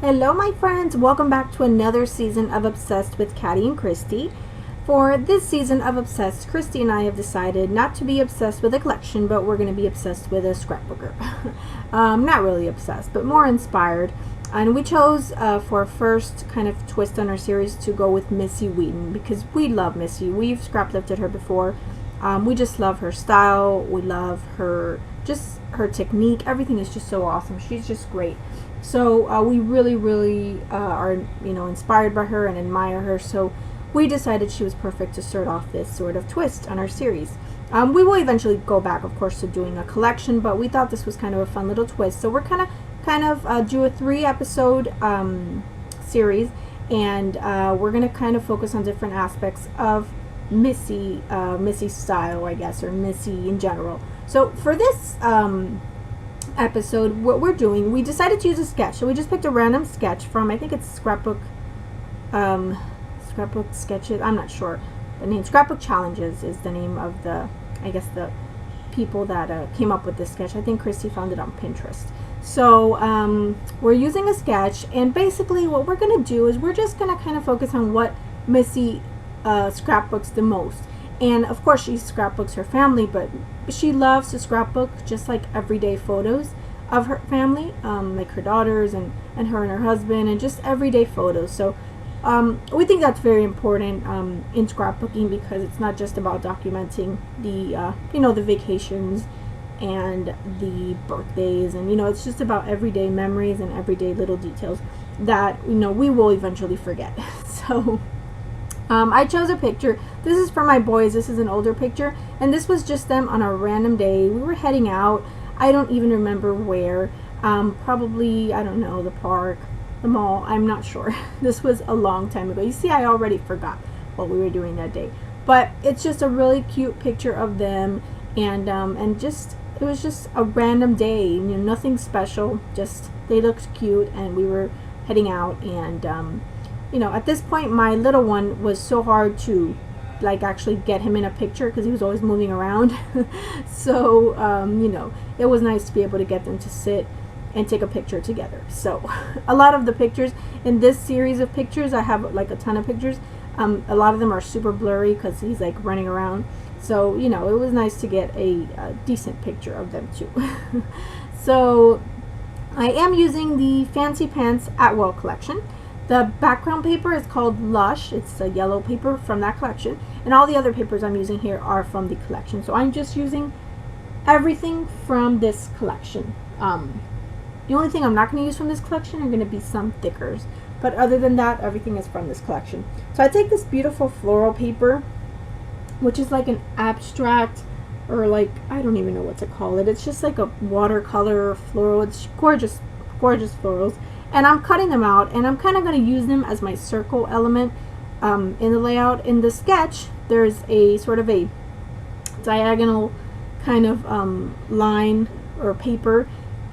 Hello my friends, welcome back to another season of Obsessed with Katty and Christy. For this season of Obsessed, Christy and I have decided not to be obsessed with a collection, but we're going to be obsessed with a scrapbooker. Not really obsessed, but more inspired. And we chose for our first kind of twist on our series to go with Missy Whiddeen because we love Missy. We've scrap lifted her before. We just love her style. We love her, just her technique. Everything is just so awesome. She's just great. So we really are, inspired by her and admire her. So we decided she was perfect to start off this sort of twist on our series. We will eventually go back, of course, to doing a collection, but we thought this was kind of a fun little twist. So we're kind of do a 3-episode series, and we're gonna kind of focus on different aspects of Missy's style, I guess, or Missy in general. So for this episode, what we're doing, we decided to use a sketch. So we just picked a random sketch from, I think it's scrapbook sketches, I'm not sure the name. Scrapbook Challenges is the name of the, I guess, the people that came up with this sketch. I think Christy found it on Pinterest. So we're using a sketch, and basically what we're gonna do is we're just gonna kind of focus on what Missy scrapbooks the most. And of course she scrapbooks her family, but she loves to scrapbook just like everyday photos of her family, like her daughters and her and her husband, and just everyday photos. So we think that's very important in scrapbooking, because it's not just about documenting the the vacations and the birthdays, and it's just about everyday memories and everyday little details that we will eventually forget. So I chose a picture. This is for my boys. This is an older picture, and this was just them on a random day. We were heading out. I don't even remember where. Probably, I don't know, the park, the mall. I'm not sure. This was a long time ago. You see, I already forgot what we were doing that day. But it's just a really cute picture of them, and just it was just a random day. Nothing special. Just they looked cute, and we were heading out, and at this point, my little one was so hard to actually get him in a picture because he was always moving around. So it was nice to be able to get them to sit and take a picture together. So a lot of the pictures in this series of pictures, I have like a ton of pictures. A lot of them are super blurry because he's like running around. So it was nice to get a decent picture of them too. So I am using the Fancy Pants Atwell collection. The background paper is called Lush. It's a yellow paper from that collection, and all the other papers I'm using here are from the collection. So I'm just using everything from this collection. The only thing I'm not going to use from this collection are going to be some thickers, but other than that, everything is from this collection. So I take this beautiful floral paper, which is like an abstract, or like, I don't even know what to call it. It's just like a watercolor floral. It's gorgeous florals. And I'm cutting them out, and I'm kind of going to use them as my circle element in the layout. In the sketch, there's a sort of a diagonal kind of line or paper,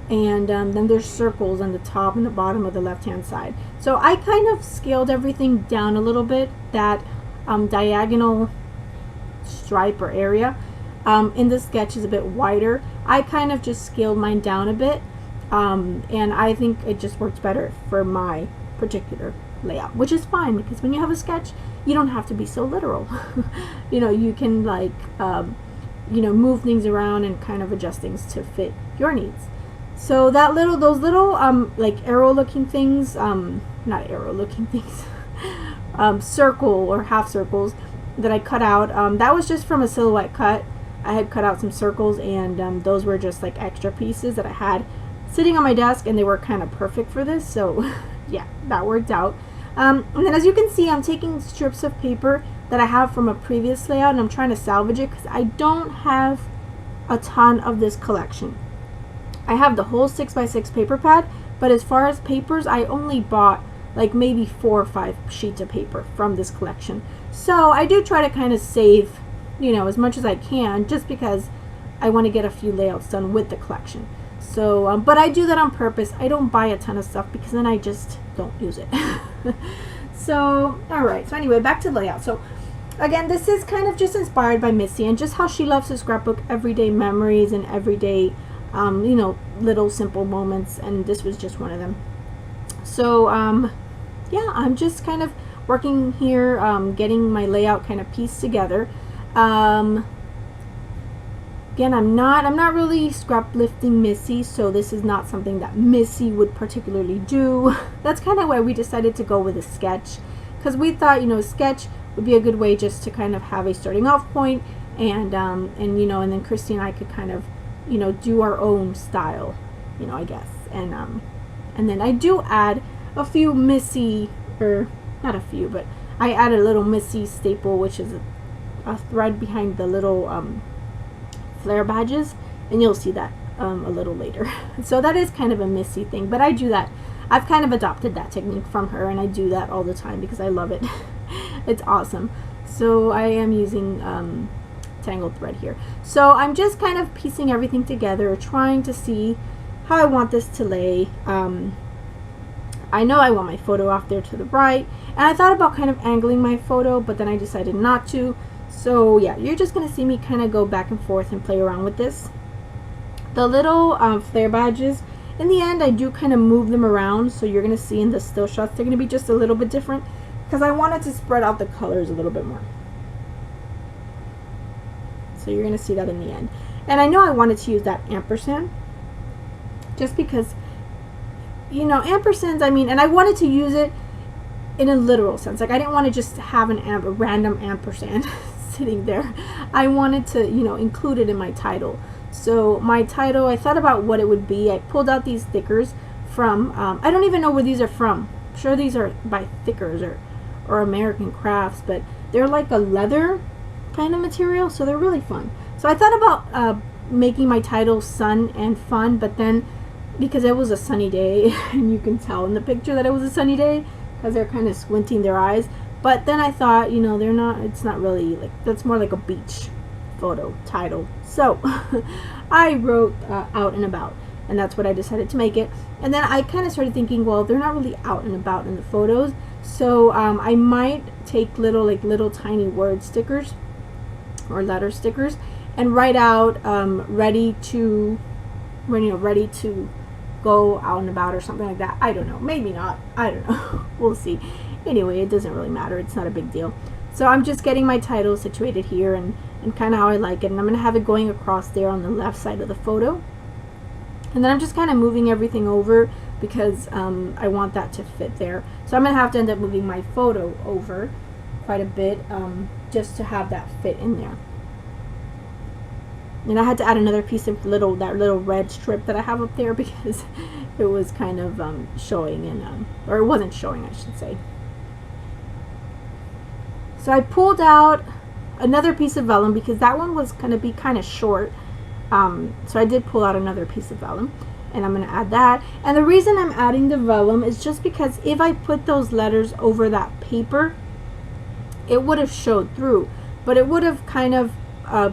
and then there's circles on the top and the bottom of the left-hand side. So I kind of scaled everything down a little bit, that diagonal stripe or area. In the sketch is a bit wider. I kind of just scaled mine down a bit. And I think it just works better for my particular layout, which is fine, because when you have a sketch, you don't have to be so literal. You can move things around and kind of adjust things to fit your needs. So those little like arrow looking things, not arrow looking things, circle or half circles that I cut out, that was just from a silhouette cut. I had cut out some circles, and those were just like extra pieces that I had sitting on my desk, and they were kind of perfect for this. So yeah, that worked out. And then as you can see, I'm taking strips of paper that I have from a previous layout, and I'm trying to salvage it because I don't have a ton of this collection. I have the whole 6x6 paper pad, but as far as papers, I only bought like maybe 4 or 5 sheets of paper from this collection. So I do try to kind of save as much as I can, just because I want to get a few layouts done with the collection. So, but I do that on purpose. I don't buy a ton of stuff because then I just don't use it. So, alright. So anyway, back to layout. So again, this is kind of just inspired by Missy and just how she loves to scrapbook everyday memories and everyday, little simple moments. And this was just one of them. So yeah, I'm just kind of working here, getting my layout kind of pieced together. Again, I'm not really scrap lifting Missy, so this is not something that Missy would particularly do. That's kind of why we decided to go with a sketch, because we thought, you know, a sketch would be a good way just to kind of have a starting off point, and you know, and then Christy and I could kind of, you know, do our own style, you know, I guess. And then I do add a few Missy, or not a few, but I added a little Missy staple, which is a thread behind the little flare badges, and you'll see that a little later. So that is kind of a Missy thing, but I do that. I've kind of adopted that technique from her, and I do that all the time because I love it. It's awesome. So I am using tangled thread here. So I'm just kind of piecing everything together, trying to see how I want this to lay. I know I want my photo off there to the right, and I thought about kind of angling my photo, but then I decided not to. So yeah, you're just going to see me kind of go back and forth and play around with this. The little flare badges, in the end, I do kind of move them around, so you're going to see in the still shots, they're going to be just a little bit different, because I wanted to spread out the colors a little bit more. So you're going to see that in the end. And I know I wanted to use that ampersand, just because, you know, ampersands, I mean, and I wanted to use it in a literal sense. Like, I didn't want to just have a random ampersand sitting there. I wanted to, you know, include it in my title. So my title, I thought about what it would be. I pulled out these stickers from, I don't even know where these are from. I'm sure these are by Thickers or American Crafts, but they're like a leather kind of material, so they're really fun. So I thought about making my title sun and fun, but then because it was a sunny day, and you can tell in the picture that it was a sunny day because they're kind of squinting their eyes, but then I thought, you know, they're not, it's not really, like, that's more like a beach photo title. So I wrote out and about, and that's what I decided to make it. And then I kind of started thinking, well, they're not really out and about in the photos, so I might take little tiny word stickers or letter stickers and write out ready to go out and about or something like that. I don't know, maybe not, I don't know. We'll see. Anyway, it doesn't really matter, it's not a big deal. So I'm just getting my title situated here, and kind of how I like it, and I'm going to have it going across there on the left side of the photo. And then I'm just kind of moving everything over because I want that to fit there. So I'm going to have to end up moving my photo over quite a bit just to have that fit in there. And I had to add another piece of that little red strip that I have up there because it was kind of showing, and or it wasn't showing, I should say. So I pulled out another piece of vellum because that one was going to be kind of short. So I did pull out another piece of vellum, and I'm going to add that. And the reason I'm adding the vellum is just because if I put those letters over that paper, it would have showed through, but it would have kind of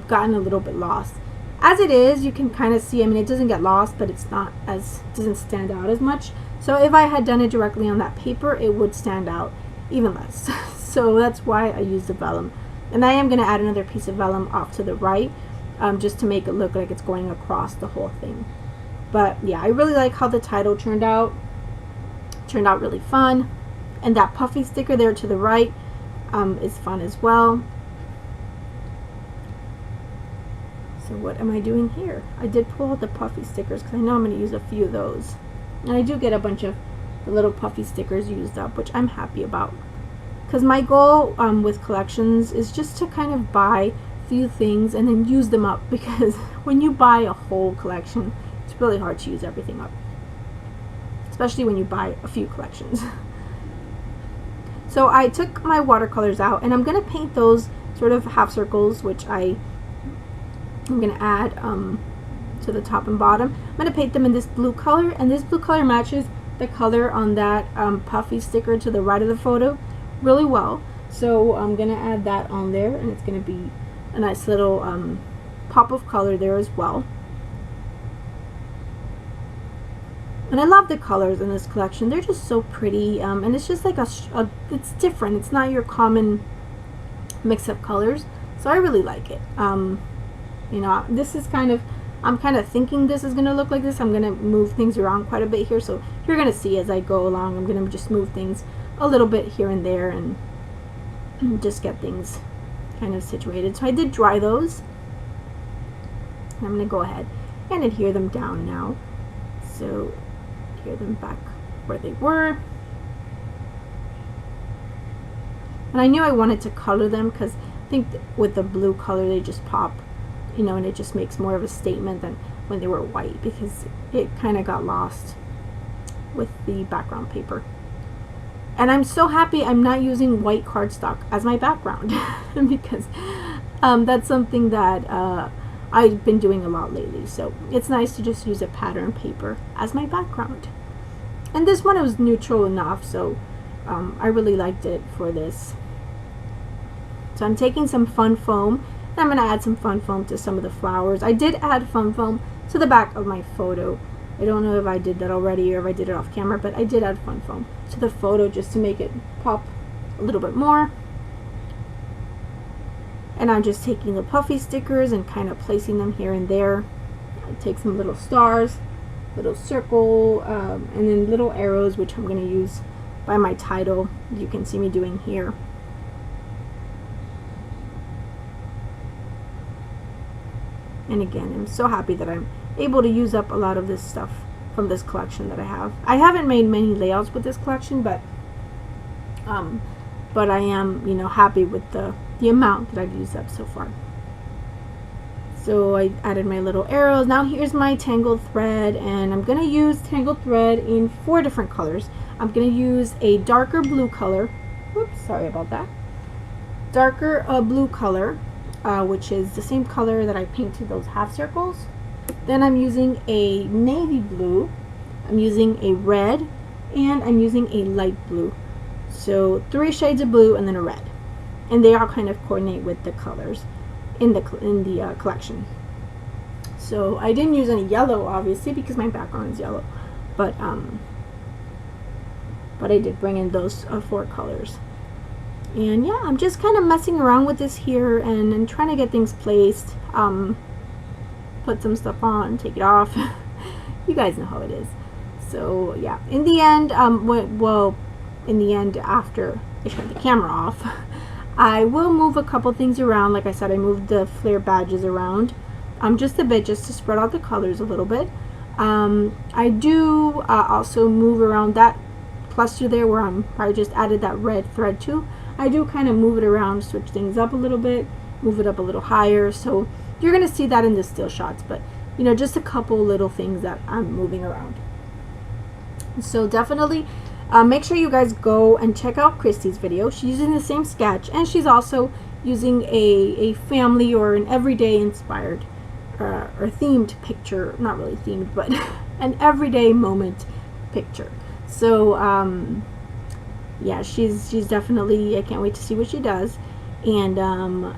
gotten a little bit lost. As it is, you can kind of see, I mean, it doesn't get lost, but it's not as, doesn't stand out as much. So if I had done it directly on that paper, it would stand out even less. So that's why I used the vellum. And I am going to add another piece of vellum off to the right, just to make it look like it's going across the whole thing. But yeah, I really like how the title turned out. Turned out really fun. And that puffy sticker there to the right is fun as well. So what am I doing here? I did pull out the puffy stickers because I know I'm going to use a few of those. And I do get a bunch of the little puffy stickers used up, which I'm happy about. Because my goal with collections is just to kind of buy a few things and then use them up, because when you buy a whole collection, it's really hard to use everything up. Especially when you buy a few collections. So I took my watercolors out, and I'm going to paint those sort of half circles, which I'm going to add to the top and bottom. I'm going to paint them in this blue color, and this blue color matches the color on that puffy sticker to the right of the photo really well. So I'm going to add that on there, and it's going to be a nice little pop of color there as well. And I love the colors in this collection. They're just so pretty, and it's just like it's different. It's not your common mix of colors, so I really like it. You know, this is kind of, I'm kind of thinking this is going to look like this. I'm going to move things around quite a bit here, so you're going to see as I go along, I'm going to just move things a little bit here and there and just get things kind of situated. So I did dry those. I'm going to go ahead and adhere them down now. So adhere them back where they were. And I knew I wanted to color them because I think with the blue color they just pop, you know, and it just makes more of a statement than when they were white, because it kind of got lost with the background paper. And I'm so happy I'm not using white cardstock as my background because that's something that I've been doing a lot lately. So it's nice to just use a pattern paper as my background. And this one was neutral enough, so I really liked it for this. So I'm taking some fun foam, and I'm going to add some fun foam to some of the flowers. I did add fun foam to the back of my photo. I don't know if I did that already or if I did it off camera, but I did add fun foam to the photo just to make it pop a little bit more. And I'm just taking the puffy stickers and kind of placing them here and there. I take some little stars, little circle, and then little arrows, which I'm going to use by my title. You can see me doing here. And again, I'm so happy that I'm able to use up a lot of this stuff from this collection that I have. I haven't made many layouts with this collection, but I am, you know, happy with the amount that I've used up so far. So I added my little arrows. Now here's my tangled thread, and I'm going to use tangled thread in 4 different colors. I'm going to use a darker blue color. Whoops, sorry about that. Darker blue color, which is the same color that I painted those half circles. Then I'm using a navy blue, I'm using a red, and I'm using a light blue. So 3 shades of blue and then a red. And they all kind of coordinate with the colors in the collection. So I didn't use any yellow, obviously, because my background is yellow. But I did bring in those 4 colors. And yeah, I'm just kind of messing around with this here and trying to get things placed. Put some stuff on, take it off. You guys know how it is. So yeah, in the end, in the end, after I shut the camera off, I will move a couple things around. Like I said, I moved the flare badges around just a bit, just to spread out the colors a little bit. I do also move around that cluster there where I just added that red thread to. I do kind of move it around, switch things up a little bit, move it up a little higher. So you're going to see that in the still shots, but you know, just a couple little things that I'm moving around. So definitely make sure you guys go and check out Christy's video. She's using the same sketch, and she's also using a family or an everyday inspired or themed picture. Not really themed, but an everyday moment picture. So yeah, she's definitely, I can't wait to see what she does, and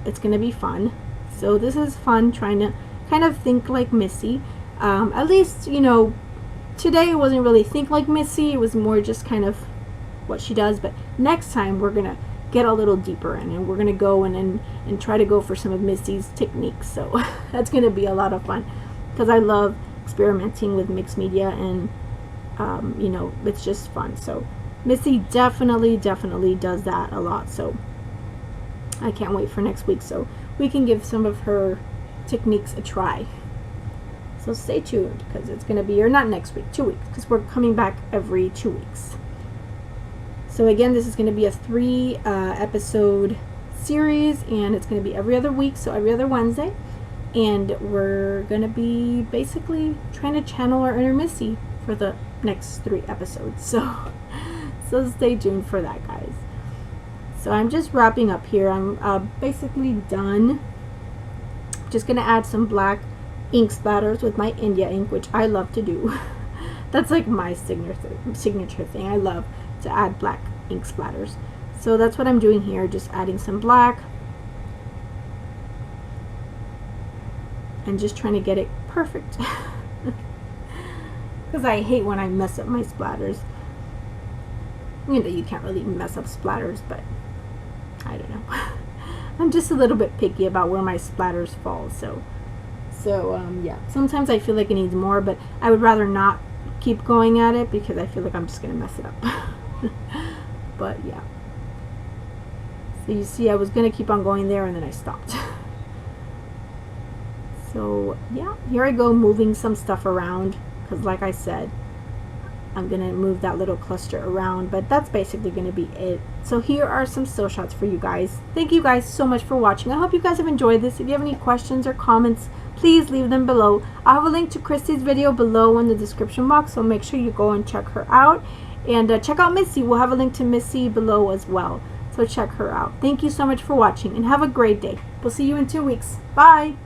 it's gonna be fun. So this is fun, trying to kind of think like Missy. At least, you know, today it wasn't really think like Missy, it was more just kind of what she does. But next time we're gonna get a little deeper in, and we're gonna go and try to go for some of Missy's techniques. So that's gonna be a lot of fun, because I love experimenting with mixed media, and you know, it's just fun. So Missy definitely does that a lot. So I can't wait for next week so we can give some of her techniques a try. So stay tuned, because it's going to be, or not next week, 2 weeks, because we're coming back every 2 weeks. So again, this is going to be a 3 episode series, and it's going to be every other week, so every other Wednesday. And we're going to be basically trying to channel our inner Missy for the next 3 episodes. So stay tuned for that, guys. So I'm just wrapping up here. I'm basically done. Just going to add some black ink splatters with my India ink, which I love to do. That's like my signature thing. I love to add black ink splatters. So that's what I'm doing here, just adding some black and just trying to get it perfect. Because I hate when I mess up my splatters. You know, you can't really mess up splatters, but I don't know. I'm just a little bit picky about where my splatters fall, so So yeah, sometimes I feel like it needs more, but I would rather not keep going at it because I feel like I'm just gonna mess it up. But yeah, so you see I was gonna keep on going there and then I stopped. So yeah, here I go moving some stuff around because like I said, I'm gonna move that little cluster around, but that's basically gonna be it. So here are some still shots for you guys. Thank you guys so much for watching. I hope you guys have enjoyed this. If you have any questions or comments, please leave them below. I have a link to Christy's video below in the description box, so make sure you go and check her out. And check out Missy. We'll have a link to Missy below as well, so check her out. Thank you so much for watching and have a great day. We'll see you in 2 weeks. Bye.